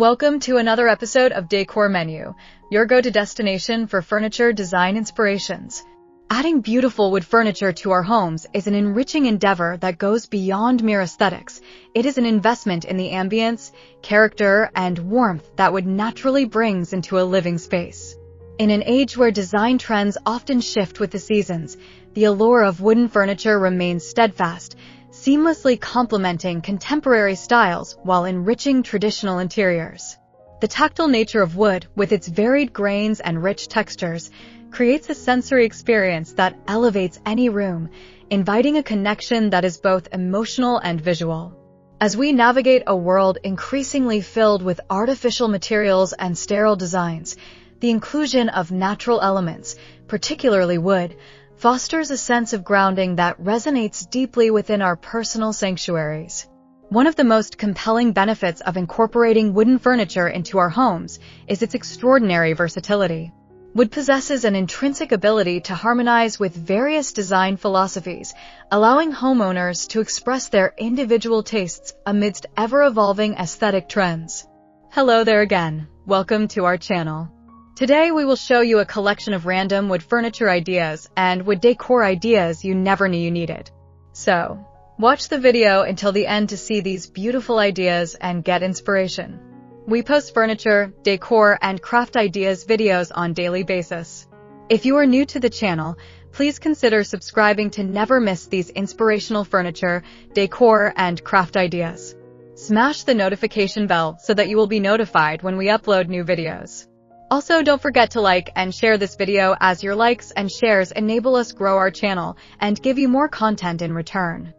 Welcome to another episode of Decor Menu, your go-to destination for furniture design inspirations. Adding beautiful wood furniture to our homes is an enriching endeavor that goes beyond mere aesthetics. It is an investment in the ambience, character, and warmth that wood naturally brings into a living space. In an age where design trends often shift with the seasons, the allure of wooden furniture remains steadfast, seamlessly complementing contemporary styles while enriching traditional interiors. The tactile nature of wood, with its varied grains and rich textures, creates a sensory experience that elevates any room, inviting a connection that is both emotional and visual. As we navigate a world increasingly filled with artificial materials and sterile designs, the inclusion of natural elements, particularly wood, fosters a sense of grounding that resonates deeply within our personal sanctuaries. One of the most compelling benefits of incorporating wooden furniture into our homes is its extraordinary versatility. Wood possesses an intrinsic ability to harmonize with various design philosophies, allowing homeowners to express their individual tastes amidst ever-evolving aesthetic trends. Hello there again. Welcome to our channel. Today we will show you a collection of random wood furniture ideas and wood decor ideas you never knew you needed. So, watch the video until the end to see these beautiful ideas and get inspiration. We post furniture, decor, and craft ideas videos on a daily basis. If you are new to the channel, please consider subscribing to never miss these inspirational furniture, decor, and craft ideas. Smash the notification bell so that you will be notified when we upload new videos. Also, don't forget to like and share this video, as your likes and shares enable us grow our channel and give you more content in return.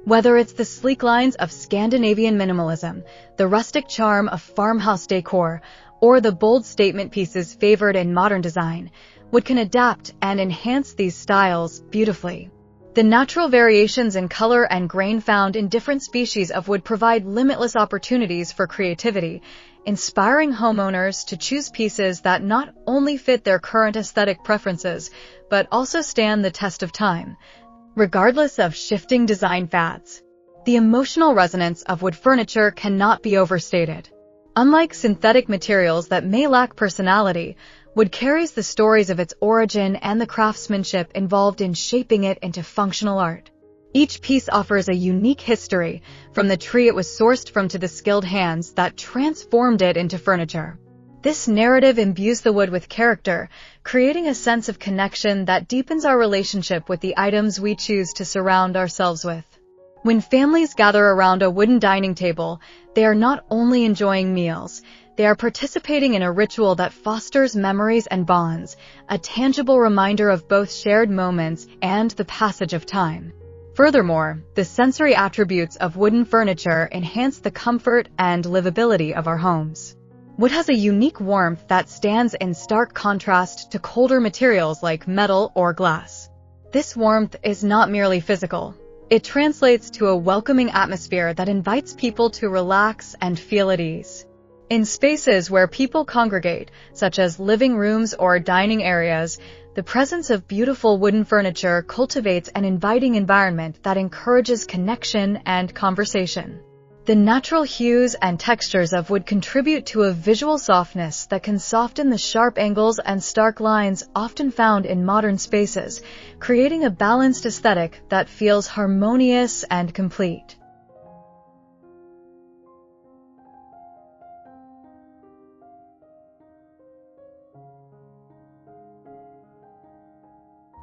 Whether it's the sleek lines of Scandinavian minimalism, the rustic charm of farmhouse decor, or the bold statement pieces favored in modern design, wood can adapt and enhance these styles beautifully. The natural variations in color and grain found in different species of wood provide limitless opportunities for creativity, inspiring homeowners to choose pieces that not only fit their current aesthetic preferences, but also stand the test of time, regardless of shifting design fads. The emotional resonance of wood furniture cannot be overstated. Unlike synthetic materials that may lack personality, wood carries the stories of its origin and the craftsmanship involved in shaping it into functional art. Each piece offers a unique history, from the tree it was sourced from to the skilled hands that transformed it into furniture. This narrative imbues the wood with character, creating a sense of connection that deepens our relationship with the items we choose to surround ourselves with. When families gather around a wooden dining table, they are not only enjoying meals, they are participating in a ritual that fosters memories and bonds, a tangible reminder of both shared moments and the passage of time. Furthermore, the sensory attributes of wooden furniture enhance the comfort and livability of our homes. Wood has a unique warmth that stands in stark contrast to colder materials like metal or glass. This warmth is not merely physical. It translates to a welcoming atmosphere that invites people to relax and feel at ease. In spaces where people congregate, such as living rooms or dining areas, the presence of beautiful wooden furniture cultivates an inviting environment that encourages connection and conversation. The natural hues and textures of wood contribute to a visual softness that can soften the sharp angles and stark lines often found in modern spaces, creating a balanced aesthetic that feels harmonious and complete.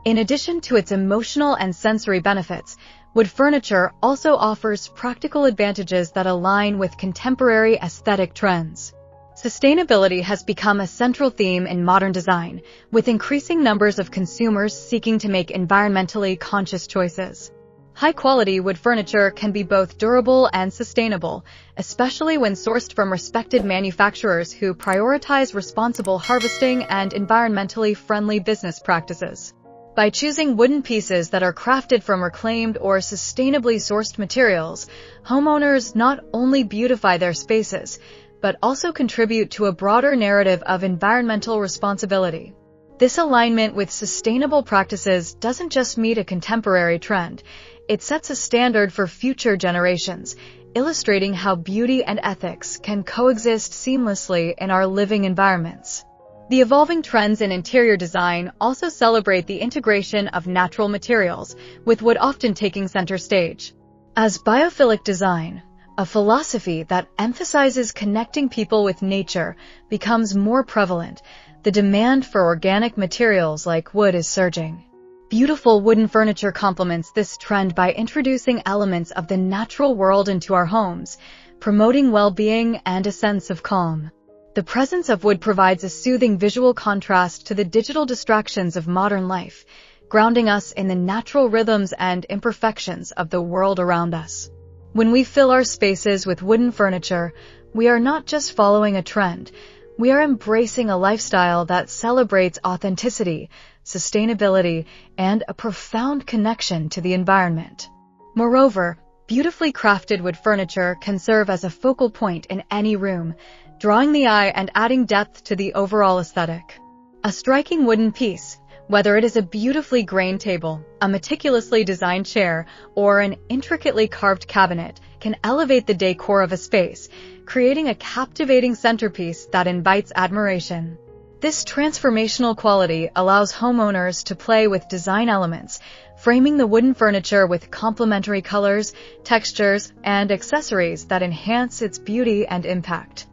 In addition to its emotional and sensory benefits, wood furniture also offers practical advantages that align with contemporary aesthetic trends. Sustainability has become a central theme in modern design, with increasing numbers of consumers seeking to make environmentally conscious choices. High-quality wood furniture can be both durable and sustainable, especially when sourced from respected manufacturers who prioritize responsible harvesting and environmentally friendly business practices. By choosing wooden pieces that are crafted from reclaimed or sustainably sourced materials, homeowners not only beautify their spaces, but also contribute to a broader narrative of environmental responsibility. This alignment with sustainable practices doesn't just meet a contemporary trend, it sets a standard for future generations, illustrating how beauty and ethics can coexist seamlessly in our living environments. The evolving trends in interior design also celebrate the integration of natural materials, with wood often taking center stage. As biophilic design, a philosophy that emphasizes connecting people with nature, becomes more prevalent, the demand for organic materials like wood is surging. Beautiful wooden furniture complements this trend by introducing elements of the natural world into our homes, promoting well-being and a sense of calm. The presence of wood provides a soothing visual contrast to the digital distractions of modern life, grounding us in the natural rhythms and imperfections of the world around us. When we fill our spaces with wooden furniture, we are not just following a trend, we are embracing a lifestyle that celebrates authenticity, sustainability, and a profound connection to the environment. Moreover, beautifully crafted wood furniture can serve as a focal point in any room, drawing the eye and adding depth to the overall aesthetic. A striking wooden piece, whether it is a beautifully grained table, a meticulously designed chair, or an intricately carved cabinet, can elevate the decor of a space, creating a captivating centerpiece that invites admiration. This transformational quality allows homeowners to play with design elements, framing the wooden furniture with complementary colors, textures, and accessories that enhance its beauty and impact.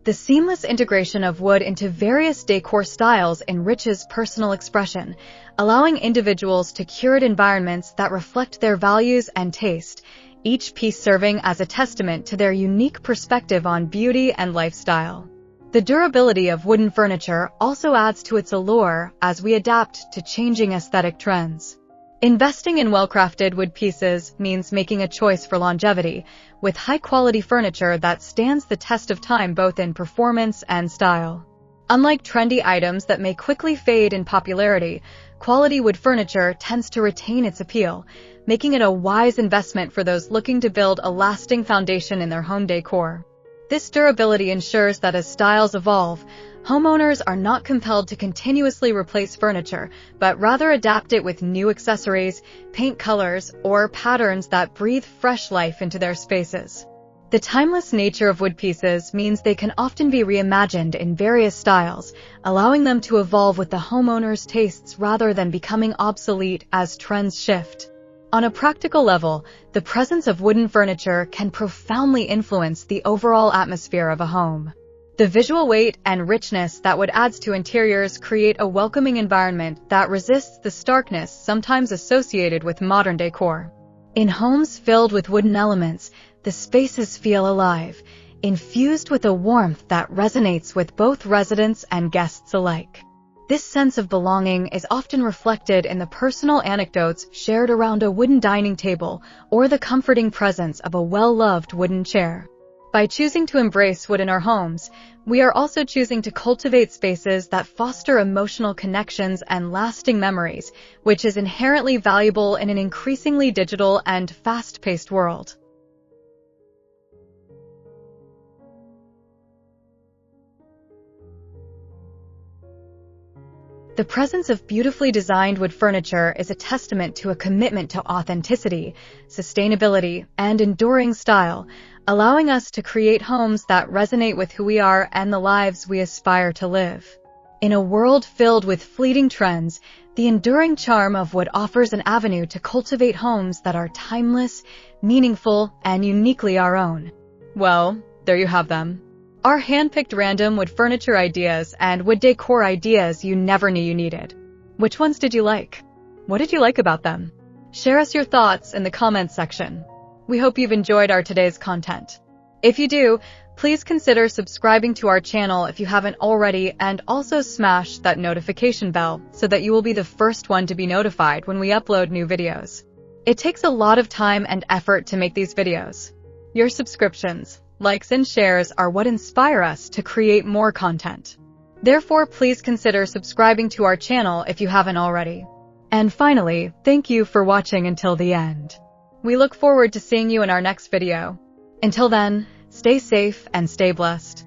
The seamless integration of wood into various decor styles enriches personal expression, allowing individuals to curate environments that reflect their values and taste, each piece serving as a testament to their unique perspective on beauty and lifestyle. The durability of wooden furniture also adds to its allure as we adapt to changing aesthetic trends. Investing in well-crafted wood pieces means making a choice for longevity, with high-quality furniture that stands the test of time both in performance and style. Unlike trendy items that may quickly fade in popularity, quality wood furniture tends to retain its appeal, making it a wise investment for those looking to build a lasting foundation in their home decor. This durability ensures that as styles evolve, homeowners are not compelled to continuously replace furniture, but rather adapt it with new accessories, paint colors, or patterns that breathe fresh life into their spaces. The timeless nature of wood pieces means they can often be reimagined in various styles, allowing them to evolve with the homeowner's tastes rather than becoming obsolete as trends shift. On a practical level, the presence of wooden furniture can profoundly influence the overall atmosphere of a home. The visual weight and richness that wood adds to interiors create a welcoming environment that resists the starkness sometimes associated with modern decor. In homes filled with wooden elements, the spaces feel alive, infused with a warmth that resonates with both residents and guests alike. This sense of belonging is often reflected in the personal anecdotes shared around a wooden dining table or the comforting presence of a well-loved wooden chair. By choosing to embrace wood in our homes, we are also choosing to cultivate spaces that foster emotional connections and lasting memories, which is inherently valuable in an increasingly digital and fast-paced world. The presence of beautifully designed wood furniture is a testament to a commitment to authenticity, sustainability, and enduring style, allowing us to create homes that resonate with who we are and the lives we aspire to live. In a world filled with fleeting trends, the enduring charm of wood offers an avenue to cultivate homes that are timeless, meaningful, and uniquely our own. Well, there you have them. Our hand-picked random wood furniture ideas and wood decor ideas you never knew you needed. Which ones did you like? What did you like about them? Share us your thoughts in the comments section. We hope you've enjoyed our today's content. If you do, please consider subscribing to our channel if you haven't already, and also smash that notification bell so that you will be the first one to be notified when we upload new videos. It takes a lot of time and effort to make these videos. Your subscriptions, likes, and shares are what inspire us to create more content. Therefore, please consider subscribing to our channel if you haven't already. And finally, thank you for watching until the end. We look forward to seeing you in our next video. Until then, stay safe and stay blessed.